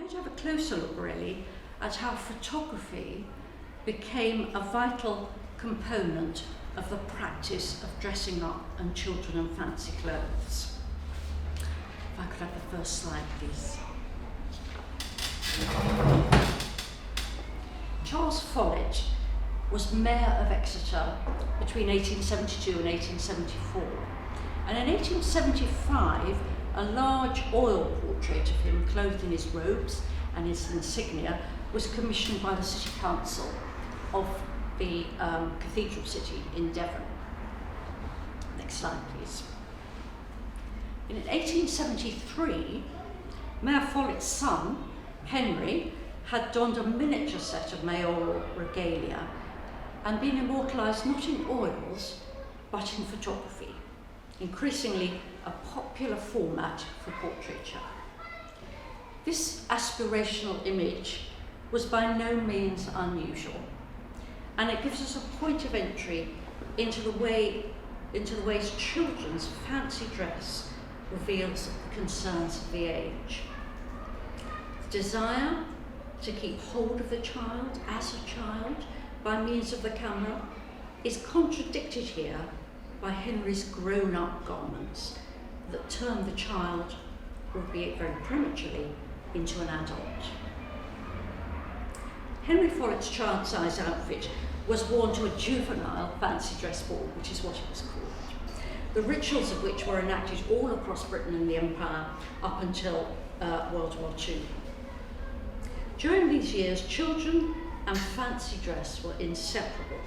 to have a closer look really at how photography became a vital component of the practice of dressing up and children in fancy clothes. If I could have the first slide, please. Charles Follett was Mayor of Exeter between 1872 and 1874. And in 1875, a large oil portrait of him, clothed in his robes and his insignia, was commissioned by the City Council of the cathedral city in Devon. Next slide, please. In 1873, Mayor Follett's son, Henry, had donned a miniature set of mayoral regalia and been immortalised not in oils, but in photography, increasingly a popular format for portraiture. This aspirational image was by no means unusual, and it gives us a point of entry into the ways children's fancy dress reveals the concerns of the age. The desire to keep hold of the child as a child by means of the camera is contradicted here by Henry's grown-up garments that turn the child, albeit very prematurely, into an adult. Henry Follett's child-size outfit was worn to a juvenile fancy dress ball, which is what it was called, the rituals of which were enacted all across Britain and the Empire up until World War II. During these years, children and fancy dress were inseparable.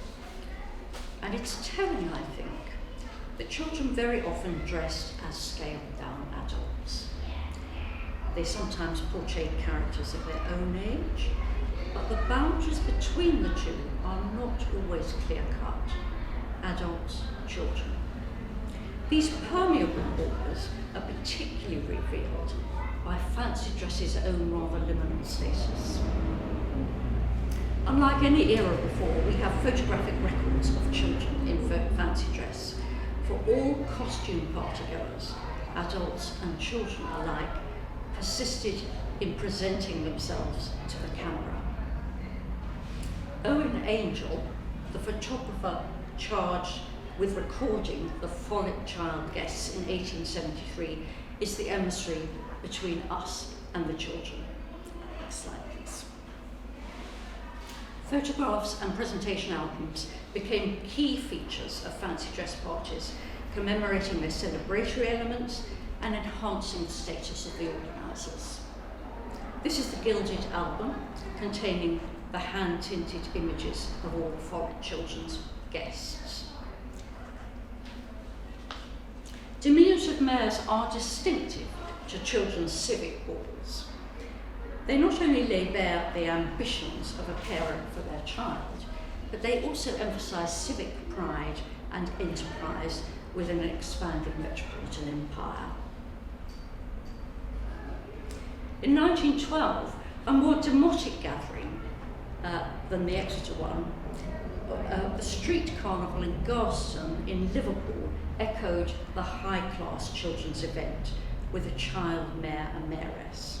And it's telling, I think, that children very often dressed as scaled-down adults. They sometimes portrayed characters of their own age, but the boundaries between the two are not always clear-cut. Adults, children. These permeable borders are particularly revealed by fancy dress's own rather liminal status. Unlike any era before, we have photographic records of children in fancy dress for all costume partygoers, adults and children alike, persisted in presenting themselves to the camera. Owen Angel, the photographer charged with recording the Follett child guests in 1873, is the emissary between us and the children. Next slide, please. Photographs and presentation albums became key features of fancy dress parties, commemorating their celebratory elements and enhancing the status of the organisers. This is the gilded album containing the hand-tinted images of all the Follett children's guests. Diminutive mayors are distinctive to children's civic balls. They not only lay bare the ambitions of a parent for their child, but they also emphasise civic pride and enterprise within an expanding metropolitan empire. In 1912, a more demotic gathering than the Exeter one, the street carnival in Garston in Liverpool echoed the high-class children's event with a child mayor and mayoress.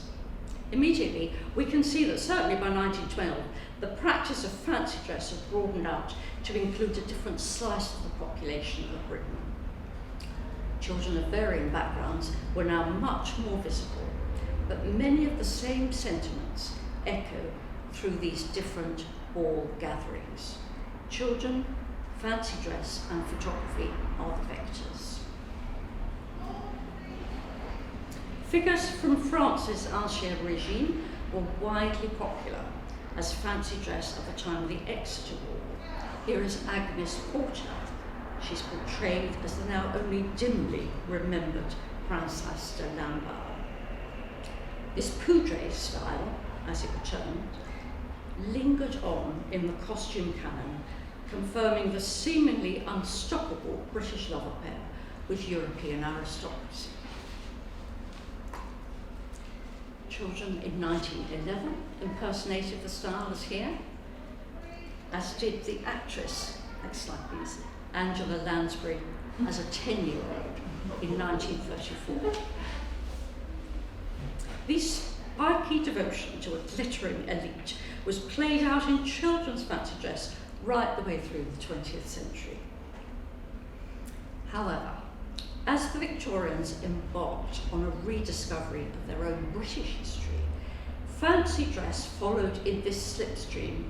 Immediately, we can see that certainly by 1912, the practice of fancy dress had broadened out to include a different slice of the population of Britain. Children of varying backgrounds were now much more visible, but many of the same sentiments echo through these different ball gatherings. Children, fancy dress and photography are the vectors. Figures from France's Ancien Régime were widely popular as fancy dress at the time of the Exeter War. Here is Agnes Porter. She's portrayed as the now only dimly remembered Princesse de Lamballe. This poudre style, as it were termed, lingered on in the costume canon, confirming the seemingly unstoppable British love affair with European aristocracy. Children in 1911 impersonated the style as here, as did the actress, next slide please, Angela Lansbury, as a 10-year-old in 1934. These spiky devotion to a glittering elite was played out in children's fancy dress right the way through the 20th century. However, as the Victorians embarked on a rediscovery of their own British history, fancy dress followed in this slipstream,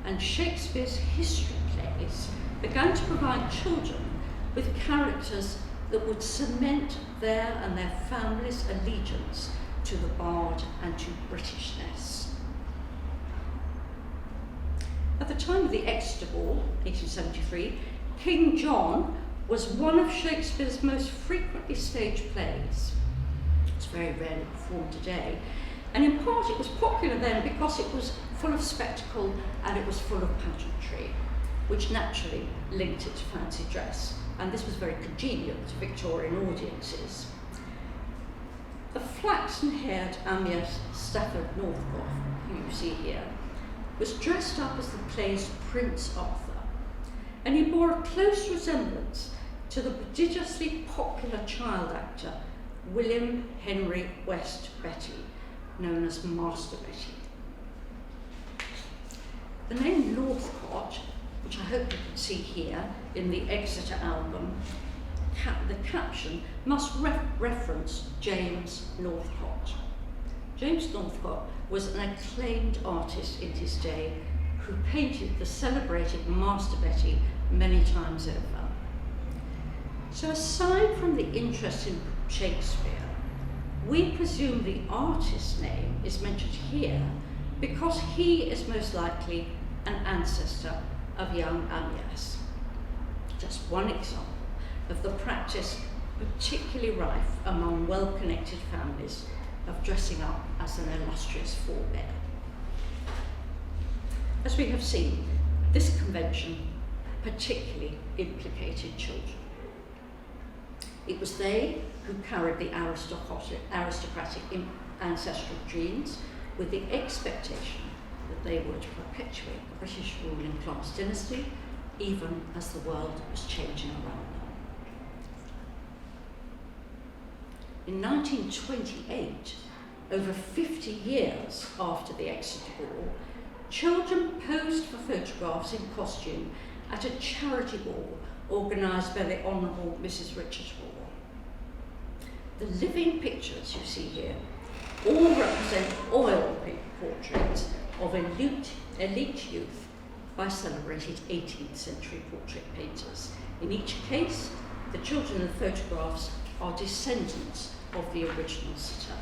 and Shakespeare's history plays began to provide children with characters that would cement their and their families' allegiance to the bard and to Britishness. At the time of the Exeter Ball, 1873, King John was one of Shakespeare's most frequently staged plays. It's very rarely performed today, and in part it was popular then because it was full of spectacle and it was full of pageantry, which naturally linked it to fancy dress, and this was very congenial to Victorian audiences. The flaxen-haired Amyas Stafford Northcliffe, who you see here, was dressed up as the play's Prince Arthur, and he bore a close resemblance to the prodigiously popular child actor William Henry West Betty, known as Master Betty. The name Northcott, which I hope you can see here in the Exeter album, the caption must reference James Northcott. James Northcott was an acclaimed artist in his day who painted the celebrated Master Betty many times over. So aside from the interest in Shakespeare, we presume the artist's name is mentioned here because he is most likely an ancestor of young Amyas. Just one example of the practice particularly rife among well-connected families of dressing up as an illustrious forebear. As we have seen, this convention particularly implicated children. It was they who carried the aristocratic ancestral genes with the expectation that they would perpetuate the British ruling class dynasty even as the world was changing around them. In 1928, over 50 years after the Exeter Ball, children posed for photographs in costume at a charity ball organised by the Honourable Mrs. Richard Hall. The living pictures you see here all represent oil portraits of elite youth by celebrated 18th century portrait painters. In each case, the children in the photographs are descendants of the original sitter.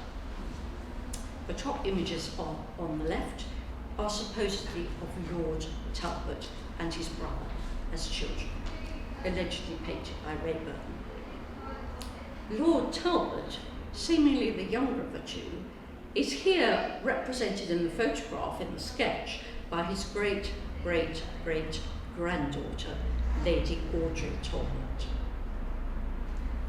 The top images on the left are supposedly of Lord Talbot and his brother as children, allegedly painted by Raeburn. Lord Talbot, seemingly the younger of the two, is here represented in the photograph in the sketch by his great-great-great-granddaughter, Lady Audrey Talbot.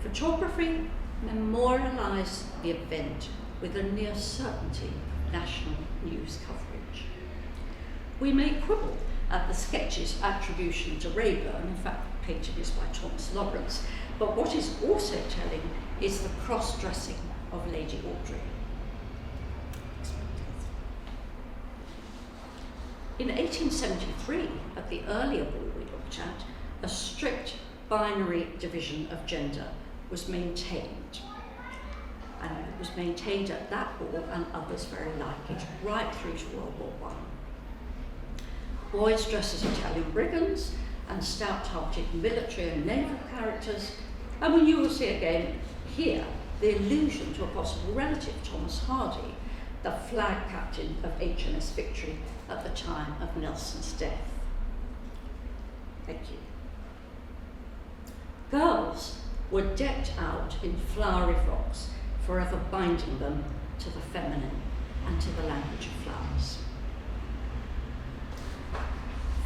Photography memorialised the event with a near certainty national news coverage. We may quibble at the sketch's attribution to Raeburn, in fact the painting is by Thomas Lawrence, but what is also telling is the cross-dressing of Lady Audrey. In 1873, at the earlier ball we looked at, a strict binary division of gender was maintained. And it was maintained at that ball and others very like it, right through to World War I. Boys dressed as Italian brigands and stout-hearted military and naval characters, and you will see again here the allusion to a possible relative, Thomas Hardy, the flag captain of HMS Victory at the time of Nelson's death. Thank you. Girls were decked out in flowery frocks, forever binding them to the feminine and to the language of flowers.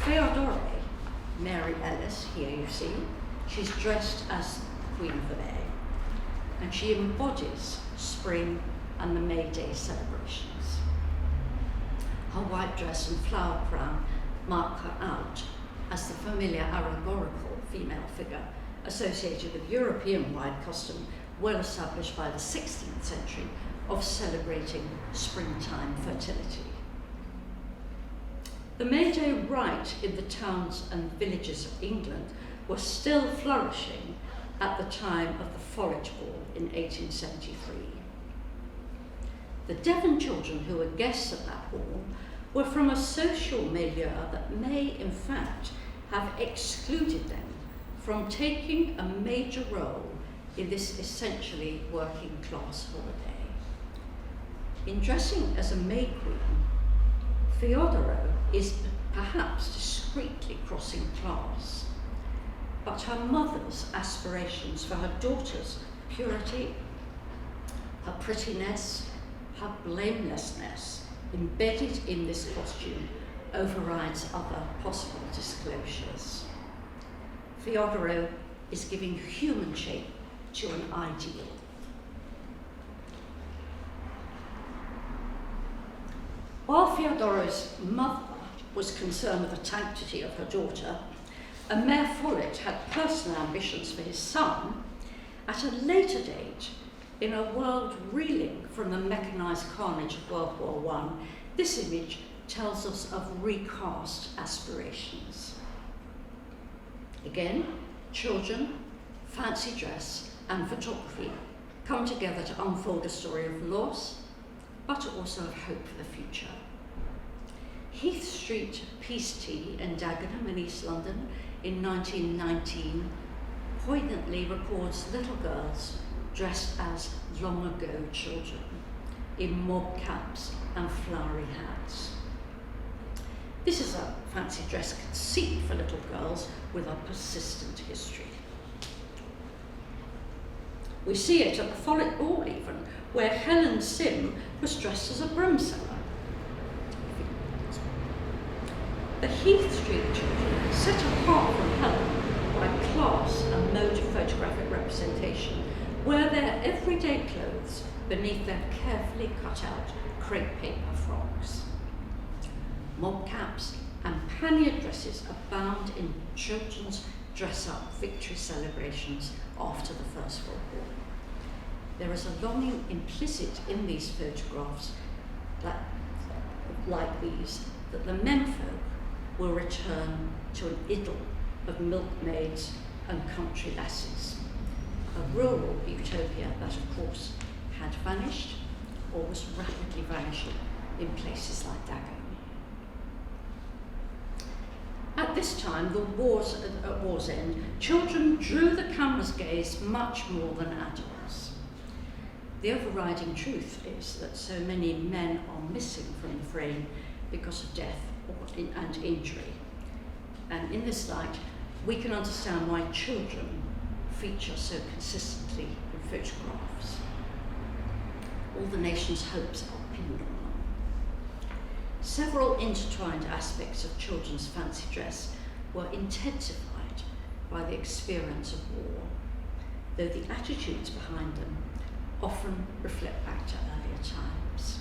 Theodore, Mary Ellis, here you see, she's dressed as Queen of the May, and she embodies spring and the May Day celebrations. Her white dress and flower crown mark her out as the familiar allegorical female figure associated with European-wide custom well established by the 16th century of celebrating springtime fertility. The May Day rite in the towns and villages of England was still flourishing at the time of the Follet Ball in 1873. The Devon children who were guests at that ball were from a social milieu that may, in fact, have excluded them from taking a major role in this essentially working class holiday. In dressing as a May Queen, Theodora is perhaps discreetly crossing class, but her mother's aspirations for her daughter's purity, her prettiness, her blamelessness embedded in this costume overrides other possible disclosures. Theodora is giving human shape to an ideal. While Theodora's mother was concerned with the sanctity of her daughter, and Mayor Follett had personal ambitions for his son, at a later date, in a world reeling from the mechanised carnage of World War I, this image tells us of recast aspirations. Again, children, fancy dress, and photography come together to unfold a story of loss, but also of hope for the future. Heath Street Peace Tea in Dagenham in East London in 1919 poignantly records little girls dressed as long ago children in mob caps and flowery hats. This is a fancy dress conceit for little girls with a persistent history. We see it at the Follet Ball even, where Helen Sim was dressed as a broom seller. The Heath Street children, set apart from Helen by class and mode of photographic representation, wear their everyday clothes beneath their carefully cut out crepe paper frocks. Mob caps and pannier dresses abound in children's dress-up victory celebrations after the First World War. There is a longing implicit in these photographs like these, that the menfolk will return to an idyll of milkmaids and country lasses, a rural utopia that, of course, had vanished or was rapidly vanishing in places like Dagenham. At this time, at war's end, children drew the camera's gaze much more than adults. The overriding truth is that so many men are missing from the frame because of death and injury. And in this light, we can understand why children feature so consistently in photographs. All the nation's hopes are pinned on them. Several intertwined aspects of children's fancy dress were intensified by the experience of war, though the attitudes behind them often reflect back to earlier times.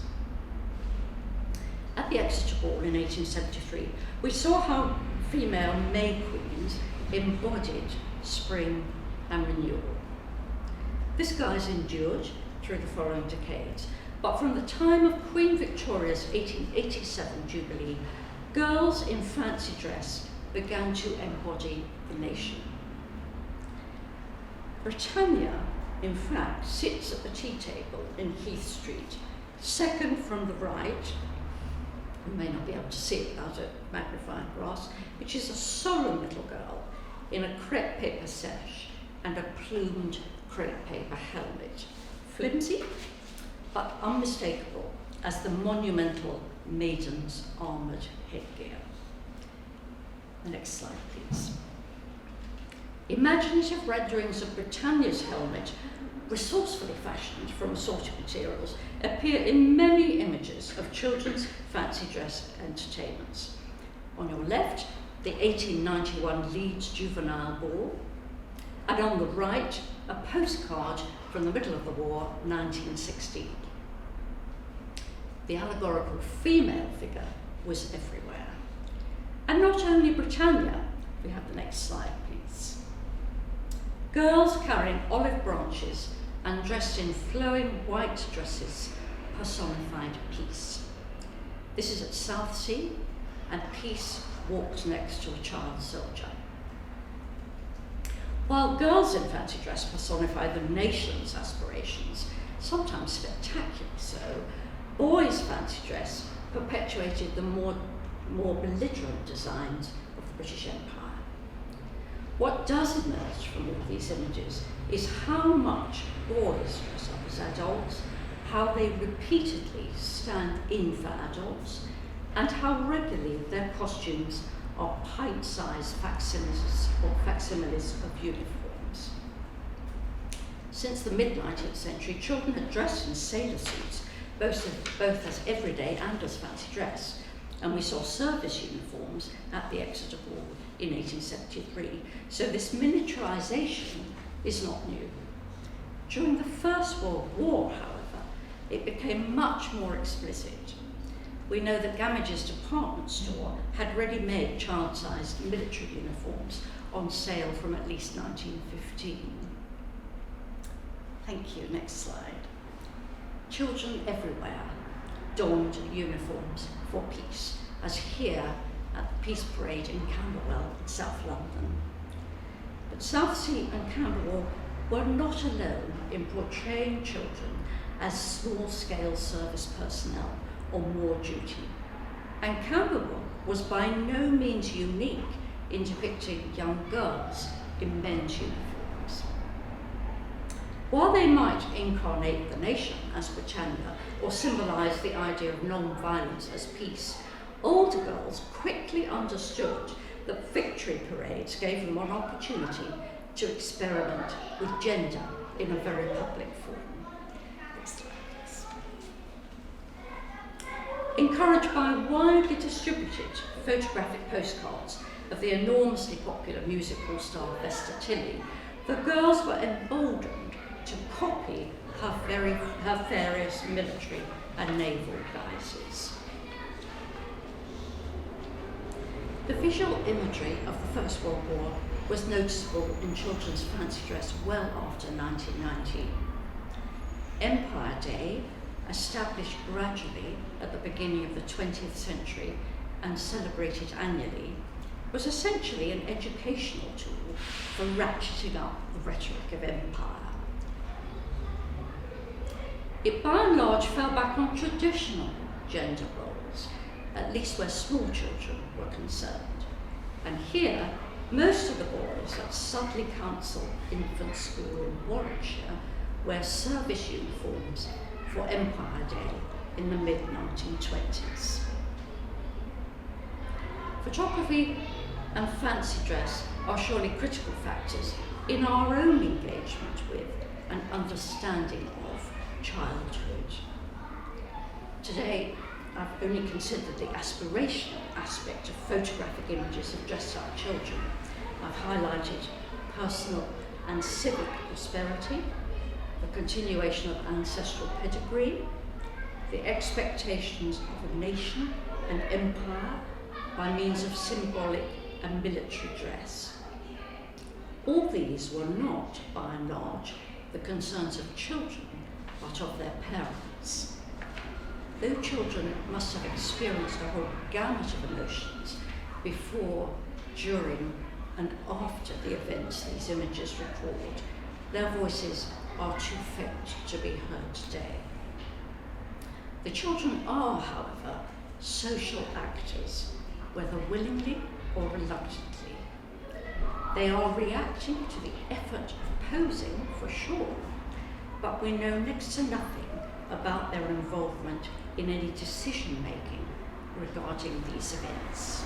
At the Exeter Ball in 1873, we saw how female May Queens embodied spring and renewal. This guise endured through the following decades, but from the time of Queen Victoria's 1887 Jubilee, girls in fancy dress began to embody the nation. Britannia, in fact, sits at the tea table in Heath Street, second from the right. You may not be able to see it without a magnifying glass, which is a solemn little girl in a crepe paper sash and a plumed crepe paper helmet, flimsy but unmistakable as the monumental maiden's armoured headgear. The next slide, please. Imaginative renderings of Britannia's helmet, resourcefully fashioned from assorted materials, appear in many images of children's fancy dress entertainments. On your left, the 1891 Leeds Juvenile Ball, and on the right, a postcard from the middle of the war, 1916. The allegorical female figure was everywhere. And not only Britannia, we have the next slide, please. Girls carrying olive branches and dressed in flowing white dresses personified peace. This is at Southsea, and peace walked next to a child soldier. While girls in fancy dress personify the nation's aspirations, sometimes spectacularly so, boys' fancy dress perpetuated the more belligerent designs of the British Empire. What does emerge from all these images is how much boys dress up as adults, how they repeatedly stand in for adults, and how regularly their costumes are pint-sized facsimiles of uniforms. Since the mid-19th century, children had dressed in sailor suits, both as everyday and as fancy dress, and we saw service uniforms at the Exeter Ball in 1873. So this miniaturisation is not new. During the First World War, however, it became much more explicit. We know that Gamage's department store had ready-made child-sized military uniforms on sale from at least 1915. Thank you, next slide. Children everywhere donned uniforms for peace, as here at the Peace Parade in Camberwell in South London. But Southsea and Camberwell were not alone in portraying children as small-scale service personnel on war duty, and Camberwell was by no means unique in depicting young girls in men's uniforms. While they might incarnate the nation as Britannia or symbolise the idea of non-violence as peace, older girls quickly understood that victory parades gave them an opportunity to experiment with gender in a very public forum. Next slide, please. Encouraged by widely distributed photographic postcards of the enormously popular music hall star Vesta Tilley, the girls were emboldened to copy her various military and naval guises. The visual imagery of the First World War was noticeable in children's fancy dress well after 1919. Empire Day, established gradually at the beginning of the 20th century and celebrated annually, was essentially an educational tool for ratcheting up the rhetoric of empire. It by and large fell back on traditional gender roles, at least where small children were concerned. And here, most of the boys at Sudley Council Infant School in Warwickshire wear service uniforms for Empire Day in the mid-1920s. Photography and fancy dress are surely critical factors in our own engagement with and understanding of childhood. Today, I've only considered the aspirational aspect of photographic images of dressed up children. I've highlighted personal and civic prosperity, the continuation of ancestral pedigree, the expectations of a nation and empire by means of symbolic and military dress. All these were not, by and large, the concerns of children, but of their parents. Though children must have experienced a whole gamut of emotions before, during, and after the events these images record, their voices are too faint to be heard today. The children are, however, social actors, whether willingly or reluctantly. They are reacting to the effort of posing, for sure, but we know next to nothing about their involvement in any decision-making regarding these events.